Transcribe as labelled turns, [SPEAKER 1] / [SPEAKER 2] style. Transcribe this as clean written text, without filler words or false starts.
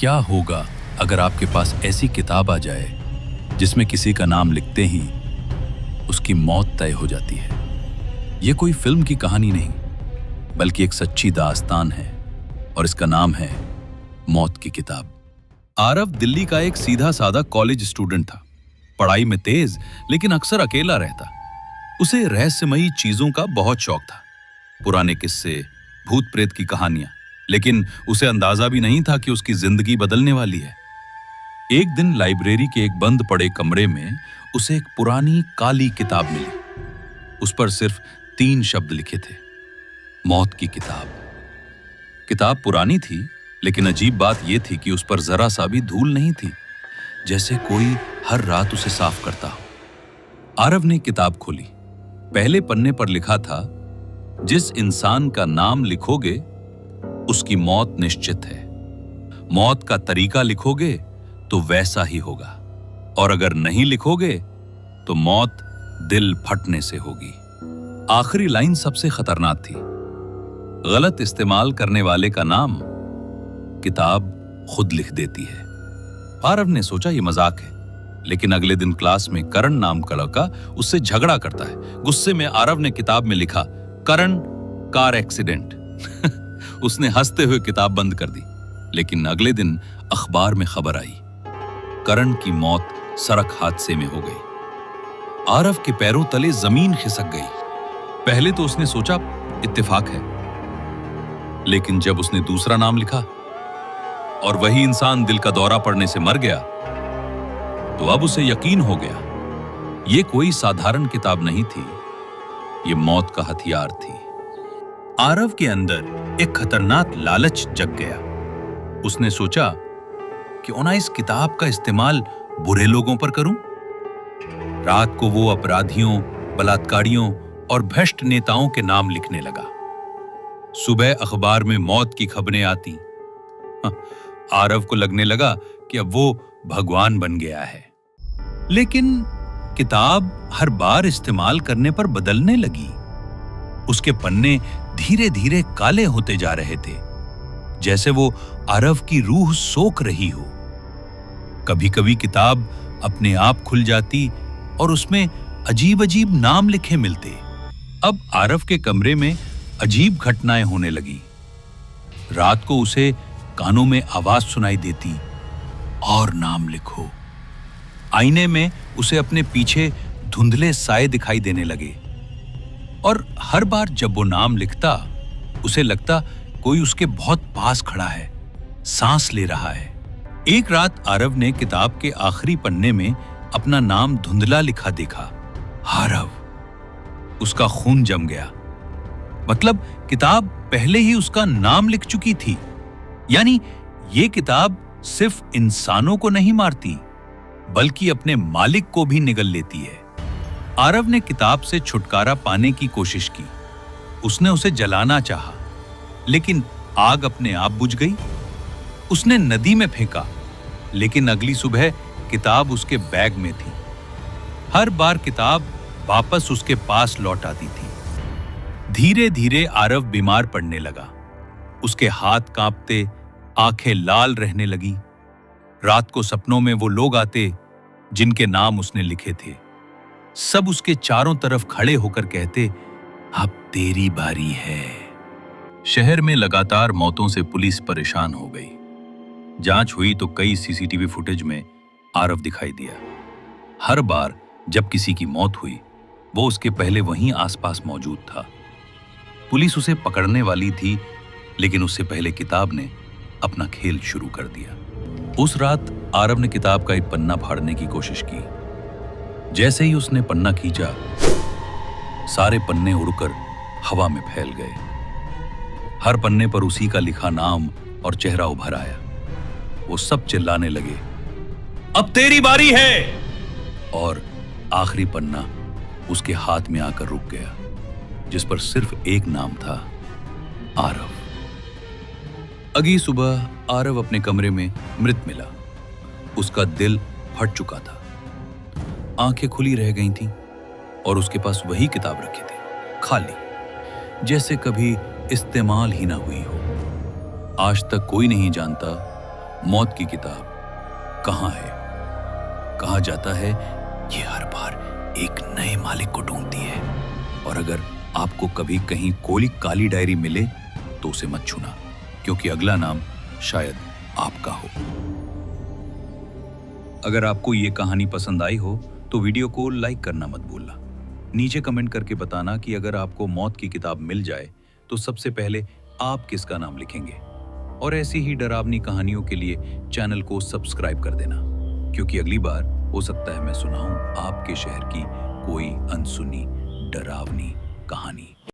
[SPEAKER 1] क्या होगा अगर आपके पास ऐसी किताब आ जाए जिसमें किसी का नाम लिखते ही उसकी मौत तय हो जाती है। ये कोई फिल्म की कहानी नहीं, बल्कि एक सच्ची दास्तान है और इसका नाम है मौत की किताब। आरव दिल्ली का एक सीधा साधा कॉलेज स्टूडेंट था। पढ़ाई में तेज, लेकिन अक्सर अकेला रहता। उसे रहस्यमयी चीजों का बहुत शौक था, पुराने किस्से, भूत प्रेत की कहानियां, लेकिन उसे अंदाजा भी नहीं था कि उसकी जिंदगी बदलने वाली है। एक दिन लाइब्रेरी के एक बंद पड़े कमरे में उसे एक पुरानी काली किताब मिली। उस पर सिर्फ 3 शब्द लिखे थे, मौत की किताब। किताब पुरानी थी, लेकिन अजीब बात यह थी कि उस पर जरा सा भी धूल नहीं थी, जैसे कोई हर रात उसे साफ करता हो। आरव ने किताब खोली। पहले पन्ने पर लिखा था, जिस इंसान का नाम लिखोगे उसकी मौत निश्चित है। मौत का तरीका लिखोगे तो वैसा ही होगा, और अगर नहीं लिखोगे तो मौत दिल फटने से होगी। आखिरी लाइन सबसे खतरनाक थी। गलत इस्तेमाल करने वाले का नाम किताब खुद लिख देती है। आरव ने सोचा ये मजाक है, लेकिन अगले दिन क्लास में करण नाम का लड़का उससे झगड़ा करता है। गुस्से में आरव ने किताब में लिखा, करण कार एक्सीडेंट। उसने हंसते हुए किताब बंद कर दी, लेकिन अगले दिन अखबार में खबर आई, करण की मौत सड़क हादसे में हो गई। आरव के पैरों तले जमीन खिसक गई। पहले तो उसने सोचा इत्तेफाक है, लेकिन जब उसने दूसरा नाम लिखा और वही इंसान दिल का दौरा पड़ने से मर गया, तो अब उसे यकीन हो गया, यह कोई साधारण किताब नहीं थी, ये मौत का हथियार थी। आरव के अंदर एक खतरनाक लालच जग गया। उसने सोचा, क्यों ना इस किताब का इस्तेमाल बुरे लोगों पर करूं। रात को वो अपराधियों, बलात्कारियों और भ्रष्ट नेताओं के नाम लिखने लगा। सुबह अखबार में मौत की खबरें आती। आरव को लगने लगा कि अब वो भगवान बन गया है। लेकिन किताब हर बार इस्तेमाल करने पर बदलने लगी। उसके पन्ने धीरे धीरे काले होते जा रहे थे, जैसे वो आरव की रूह सोख रही हो। कभी कभी किताब अपने आप खुल जाती और उसमें अजीब अजीब नाम लिखे मिलते। अब आरव के कमरे में अजीब घटनाएं होने लगी। रात को उसे कानों में आवाज सुनाई देती, और नाम लिखो। आईने में उसे अपने पीछे धुंधले साए दिखाई देने लगे, और हर बार जब वो नाम लिखता, उसे लगता कोई उसके बहुत पास खड़ा है, सांस ले रहा है। एक रात आरव ने किताब के आखिरी पन्ने में अपना नाम धुंधला लिखा देखा, आरव। उसका खून जम गया। मतलब किताब पहले ही उसका नाम लिख चुकी थी। यानी ये किताब सिर्फ इंसानों को नहीं मारती, बल्कि अपने मालिक को भी निगल लेती है। आरव ने किताब से छुटकारा पाने की कोशिश की। उसने उसे जलाना चाहा, लेकिन आग अपने आप बुझ गई। उसने नदी में फेंका, लेकिन अगली सुबह किताब उसके बैग में थी। हर बार किताब वापस उसके पास लौट आती थी। धीरे धीरे आरव बीमार पड़ने लगा। उसके हाथ कांपते, आंखें लाल रहने लगी। रात को सपनों में वो लोग आते जिनके नाम उसने लिखे थे। सब उसके चारों तरफ खड़े होकर कहते, अब तेरी बारी है। शहर में लगातार मौतों से पुलिस परेशान हो गई। जांच हुई तो कई सीसीटीवी फुटेज में आरव दिखाई दिया। हर बार जब किसी की मौत हुई, वो उसके पहले वहीं आसपास मौजूद था। पुलिस उसे पकड़ने वाली थी, लेकिन उससे पहले किताब ने अपना खेल शुरू कर दिया। उस रात आरव ने किताब का एक पन्ना फाड़ने की कोशिश की। जैसे ही उसने पन्ना खींचा, सारे पन्ने उड़कर हवा में फैल गए। हर पन्ने पर उसी का लिखा नाम और चेहरा उभर आया। वो सब चिल्लाने लगे, अब तेरी बारी है। और आखिरी पन्ना उसके हाथ में आकर रुक गया, जिस पर सिर्फ एक नाम था, आरव। अगली सुबह आरव अपने कमरे में मृत मिला। उसका दिल फट चुका था, आंखें खुली रह गई थीं, और उसके पास वही किताब रखी थी, खाली, जैसे कभी इस्तेमाल ही ना हुई हो। आज तक कोई नहीं जानता मौत की किताब कहाँ है? कहा जाता है ये हर बार एक नए मालिक को ढूंढती है, और अगर आपको कभी कहीं कोई काली डायरी मिले तो उसे मत छूना, क्योंकि अगला नाम शायद आपका हो। अगर आपको ये कहानी पसंद आई हो तो वीडियो को लाइक करना मत भूलना। नीचे कमेंट करके बताना कि अगर आपको मौत की किताब मिल जाए तो सबसे पहले आप किसका नाम लिखेंगे। और ऐसी ही डरावनी कहानियों के लिए चैनल को सब्सक्राइब कर देना, क्योंकि अगली बार हो सकता है मैं सुनाऊं आपके शहर की कोई अनसुनी डरावनी कहानी।